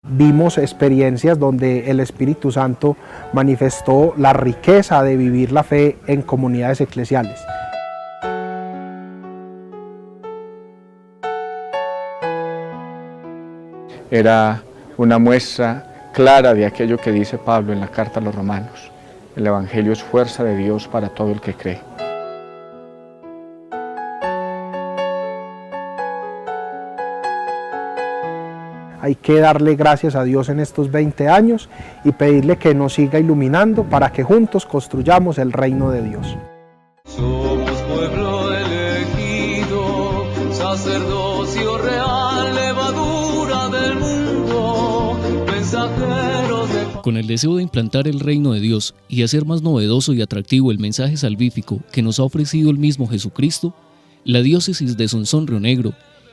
Vimos experiencias donde el Espíritu Santo manifestó la riqueza de vivir la fe en comunidades eclesiales. Era una muestra clara de aquello que dice Pablo en la carta a los Romanos. El Evangelio es fuerza de Dios para todo el que cree. Hay que darle gracias a Dios en estos 20 años y pedirle que nos siga iluminando para que juntos construyamos el reino de Dios. Somos pueblo elegido, sacerdocio real, levadura del mundo, mensajeros de... Con el deseo de implantar el reino de Dios y hacer más novedoso y atractivo el mensaje salvífico que nos ha ofrecido el mismo Jesucristo, la diócesis de Sonsón Río Negro,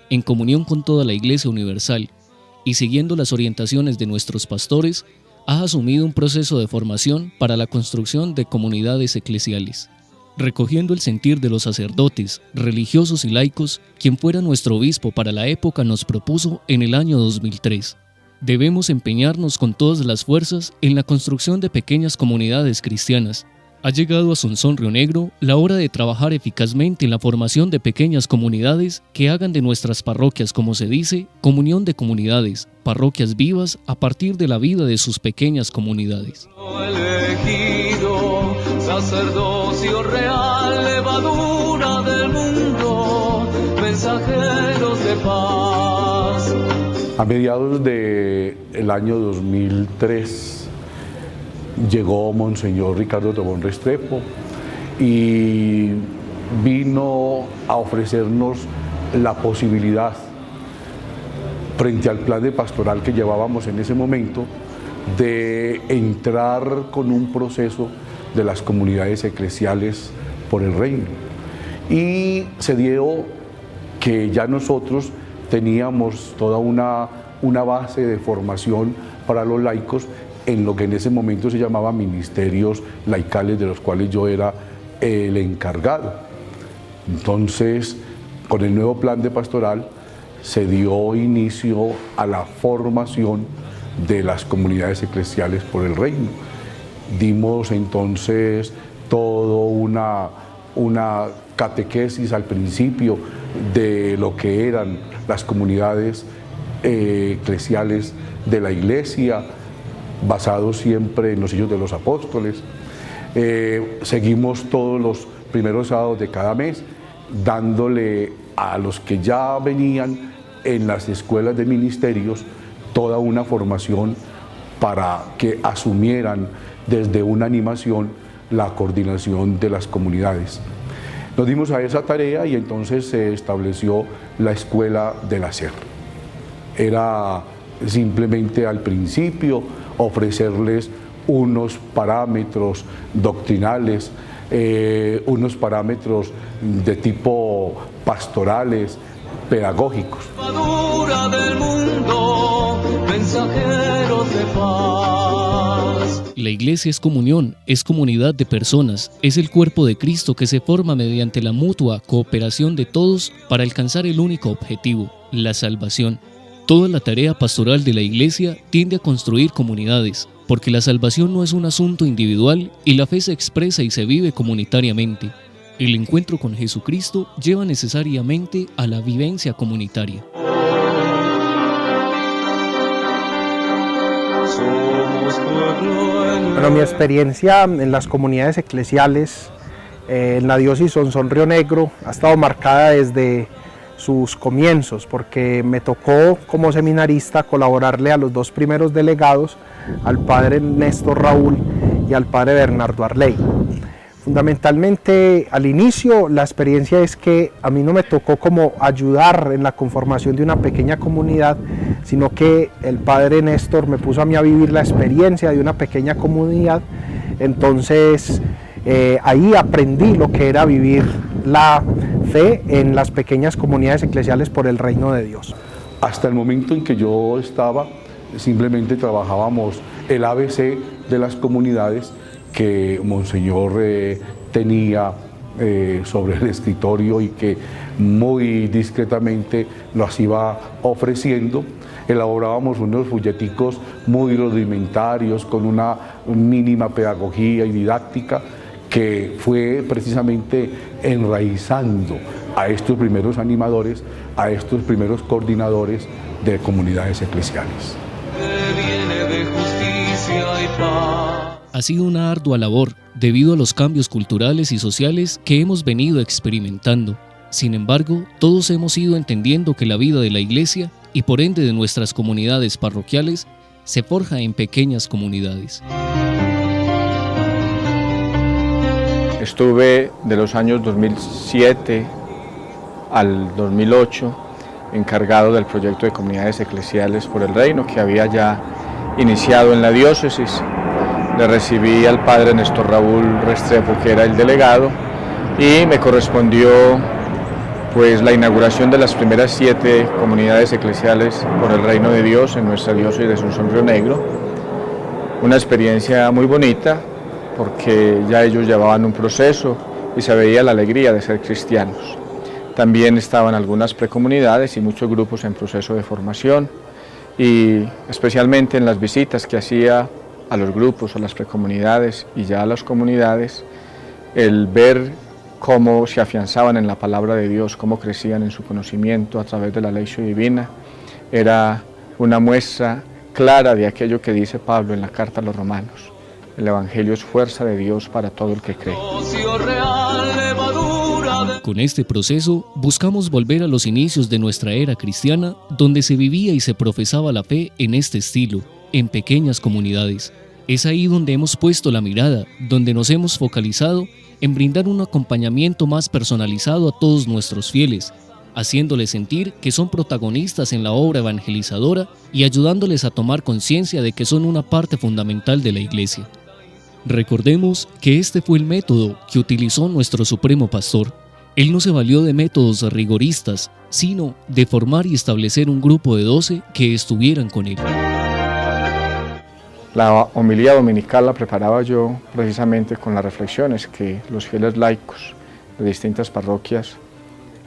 en comunión con toda la Iglesia Universal, y siguiendo las orientaciones de nuestros pastores, ha asumido un proceso de formación para la construcción de comunidades eclesiales. Recogiendo el sentir de los sacerdotes, religiosos y laicos, quien fuera nuestro obispo para la época nos propuso en el año 2003. Debemos empeñarnos con todas las fuerzas en la construcción de pequeñas comunidades cristianas. Ha llegado a Sonsón Río Negro la hora de trabajar eficazmente en la formación de pequeñas comunidades que hagan de nuestras parroquias, como se dice, comunión de comunidades, parroquias vivas a partir de la vida de sus pequeñas comunidades. Elegido, sacerdocio real, levadura del mundo, mensajeros de paz. A mediados del año 2003, llegó Monseñor Ricardo Tobón Restrepo y vino a ofrecernos la posibilidad, frente al plan de pastoral que llevábamos en ese momento, de entrar con un proceso de las comunidades eclesiales por el reino. Y se dio que ya nosotros teníamos toda una base de formación para los laicos en lo que en ese momento se llamaba ministerios laicales, de los cuales yo era el encargado. Entonces, con el nuevo plan de pastoral se dio inicio a la formación de las comunidades eclesiales por el reino. Dimos entonces toda una catequesis al principio de lo que eran las comunidades eclesiales de la Iglesia, basado siempre en los Hechos de los Apóstoles. Seguimos todos los primeros sábados de cada mes, dándole a los que ya venían en las escuelas de ministerios toda una formación para que asumieran desde una animación la coordinación de las comunidades. Nos dimos a esa tarea y entonces se estableció la Escuela del Hacer. Era simplemente al principio ofrecerles unos parámetros doctrinales, unos parámetros de tipo pastorales, pedagógicos. Del mundo, mensajeros de paz. La Iglesia es comunión, es comunidad de personas, es el cuerpo de Cristo que se forma mediante la mutua cooperación de todos para alcanzar el único objetivo, la salvación. Toda la tarea pastoral de la Iglesia tiende a construir comunidades, porque la salvación no es un asunto individual y la fe se expresa y se vive comunitariamente. El encuentro con Jesucristo lleva necesariamente a la vivencia comunitaria. Bueno, mi experiencia en las comunidades eclesiales en la diócesis Sonsón Río Negro ha estado marcada desde sus comienzos, porque me tocó como seminarista colaborarle a los dos primeros delegados, al padre Néstor Raúl y al padre Bernardo Arley. Fundamentalmente al inicio la experiencia es que a mí no me tocó como ayudar en la conformación de una pequeña comunidad, sino que el padre Néstor me puso a mí a vivir la experiencia de una pequeña comunidad. Entonces ahí aprendí lo que era vivir la fe en las pequeñas comunidades eclesiales por el reino de Dios. Hasta el momento en que yo estaba, simplemente trabajábamos el ABC de las comunidades que Monseñor tenía sobre el escritorio y que muy discretamente nos iba ofreciendo. elaborábamos unos folleticos muy rudimentarios con una mínima pedagogía y didáctica que fue precisamente enraizando a estos primeros animadores, a estos primeros coordinadores de comunidades eclesiales. Ha sido una ardua labor debido a los cambios culturales y sociales que hemos venido experimentando. Sin embargo, todos hemos ido entendiendo que la vida de la Iglesia y por ende de nuestras comunidades parroquiales se forja en pequeñas comunidades. Estuve de los años 2007 al 2008 encargado del proyecto de comunidades eclesiales por el reino que había ya iniciado en la diócesis. Le recibí al padre Néstor Raúl Restrepo, que era el delegado, y me correspondió pues la inauguración de las primeras 7 comunidades eclesiales por el reino de Dios en nuestra diócesis de Asunción Río Negro. Una experiencia muy bonita porque ya ellos llevaban un proceso y se veía la alegría de ser cristianos. También estaban algunas precomunidades y muchos grupos en proceso de formación, y especialmente en las visitas que hacía a los grupos, a las precomunidades y ya a las comunidades, el ver cómo se afianzaban en la palabra de Dios, cómo crecían en su conocimiento a través de la lección divina, era una muestra clara de aquello que dice Pablo en la carta a los Romanos: el Evangelio es fuerza de Dios para todo el que cree. Con este proceso buscamos volver a los inicios de nuestra era cristiana, donde se vivía y se profesaba la fe en este estilo, en pequeñas comunidades. Es ahí donde hemos puesto la mirada, donde nos hemos focalizado en brindar un acompañamiento más personalizado a todos nuestros fieles, haciéndoles sentir que son protagonistas en la obra evangelizadora y ayudándoles a tomar conciencia de que son una parte fundamental de la Iglesia. Recordemos que este fue el método que utilizó nuestro Supremo Pastor. Él no se valió de métodos rigoristas, sino de formar y establecer un grupo de 12 que estuvieran con él. La homilía dominical la preparaba yo precisamente con las reflexiones que los fieles laicos de distintas parroquias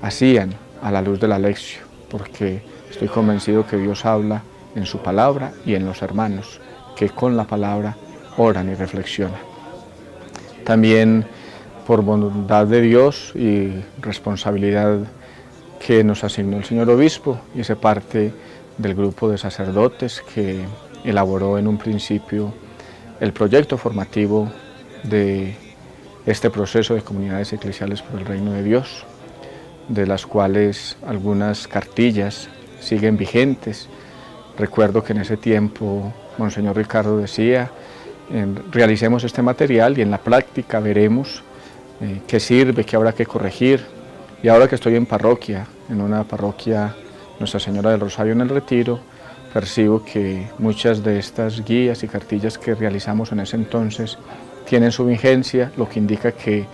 hacían a la luz de la lección, porque estoy convencido que Dios habla en su palabra y en los hermanos, que con la palabra oran y reflexionan. También por bondad de Dios y responsabilidad que nos asignó el señor obispo, hice parte del grupo de sacerdotes que elaboró en un principio el proyecto formativo de este proceso de comunidades eclesiales por el reino de Dios, de las cuales algunas cartillas siguen vigentes. Recuerdo que en ese tiempo Monseñor Ricardo decía: realicemos este material y en la práctica veremos qué sirve, qué habrá que corregir. Y ahora que estoy en parroquia, en una parroquia Nuestra Señora del Rosario en el Retiro, percibo que muchas de estas guías y cartillas que realizamos en ese entonces tienen su vigencia, lo que indica que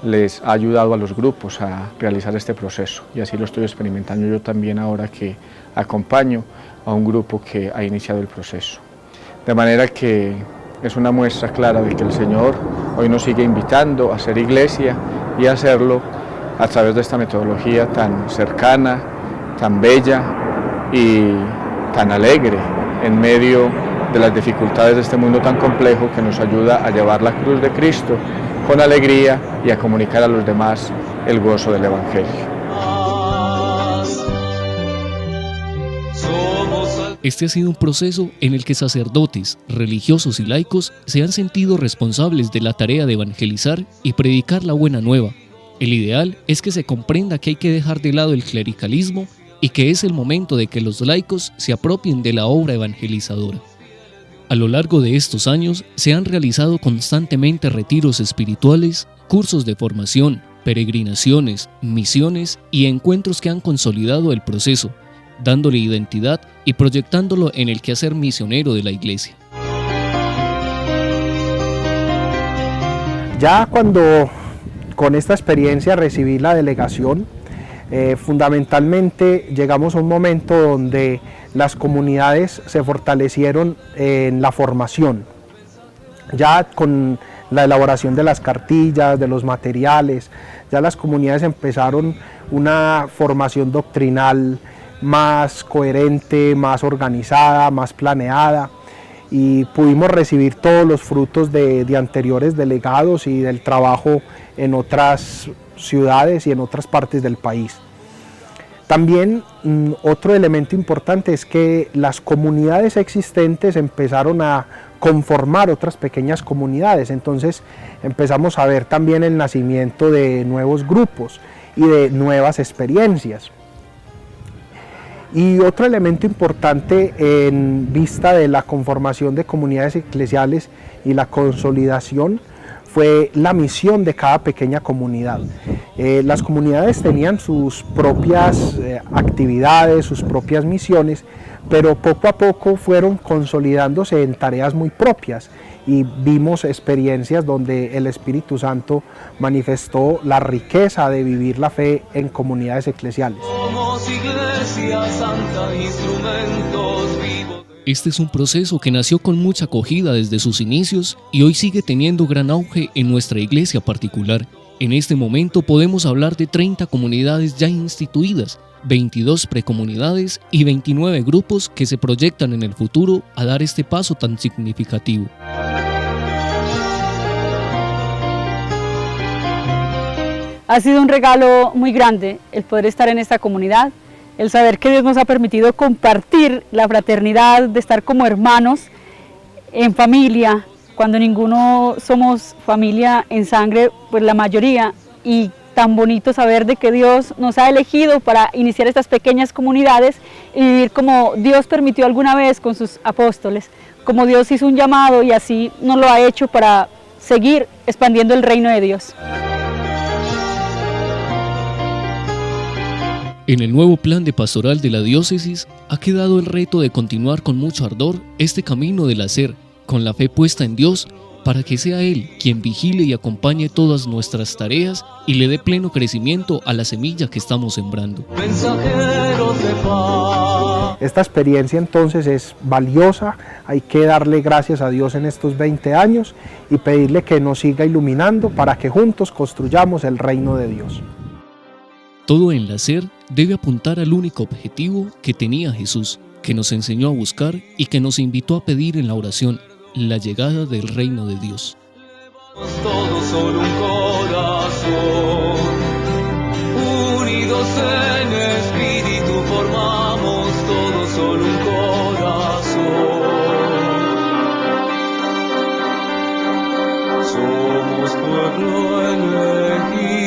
les ha ayudado a los grupos a realizar este proceso, y así lo estoy experimentando yo también ahora que acompaño a un grupo que ha iniciado el proceso. De manera que es una muestra clara de que el Señor hoy nos sigue invitando a ser iglesia y a hacerlo a través de esta metodología tan cercana, tan bella y tan alegre en medio de las dificultades de este mundo tan complejo, que nos ayuda a llevar la cruz de Cristo con alegría y a comunicar a los demás el gozo del Evangelio. Este ha sido un proceso en el que sacerdotes, religiosos y laicos se han sentido responsables de la tarea de evangelizar y predicar la buena nueva. El ideal es que se comprenda que hay que dejar de lado el clericalismo y que es el momento de que los laicos se apropien de la obra evangelizadora. A lo largo de estos años se han realizado constantemente retiros espirituales, cursos de formación, peregrinaciones, misiones y encuentros que han consolidado el proceso, dándole identidad y proyectándolo en el quehacer misionero de la Iglesia. Ya cuando con esta experiencia recibí la delegación, fundamentalmente llegamos a un momento donde las comunidades se fortalecieron en la formación, ya con la elaboración de las cartillas, de los materiales, ya las comunidades empezaron una formación doctrinal más coherente, más organizada, más planeada, y pudimos recibir todos los frutos de anteriores delegados y del trabajo en otras ciudades y en otras partes del país. También otro elemento importante es que las comunidades existentes empezaron a conformar otras pequeñas comunidades, entonces empezamos a ver también el nacimiento de nuevos grupos y de nuevas experiencias. Y otro elemento importante en vista de la conformación de comunidades eclesiales y la consolidación fue la misión de cada pequeña comunidad. Las comunidades tenían sus propias actividades, sus propias misiones, pero poco a poco fueron consolidándose en tareas muy propias y vimos experiencias donde el Espíritu Santo manifestó la riqueza de vivir la fe en comunidades eclesiales. Somos Iglesia Santa, instrumentos vivos. Este es un proceso que nació con mucha acogida desde sus inicios y hoy sigue teniendo gran auge en nuestra iglesia particular. En este momento podemos hablar de 30 comunidades ya instituidas, 22 precomunidades y 29 grupos que se proyectan en el futuro a dar este paso tan significativo. Ha sido un regalo muy grande el poder estar en esta comunidad, el saber que Dios nos ha permitido compartir la fraternidad, de estar como hermanos en familia, cuando ninguno somos familia en sangre, pues la mayoría, y tan bonito saber de que Dios nos ha elegido para iniciar estas pequeñas comunidades y vivir como Dios permitió alguna vez con sus apóstoles, como Dios hizo un llamado y así nos lo ha hecho para seguir expandiendo el reino de Dios. En el nuevo plan de pastoral de la diócesis ha quedado el reto de continuar con mucho ardor este camino del hacer, con la fe puesta en Dios, para que sea Él quien vigile y acompañe todas nuestras tareas y le dé pleno crecimiento a la semilla que estamos sembrando. Mensajeros de paz. Esta experiencia entonces es valiosa, hay que darle gracias a Dios en estos 20 años y pedirle que nos siga iluminando para que juntos construyamos el reino de Dios. Todo el hacer debe apuntar al único objetivo que tenía Jesús, que nos enseñó a buscar y que nos invitó a pedir en la oración, la llegada del reino de Dios. Todos son un corazón, unidos en espíritu formamos todos son un corazón. Somos pueblo elegido,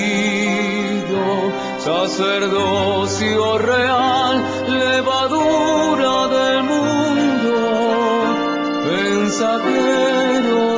sacerdocio real, levadura del mundo, mensajero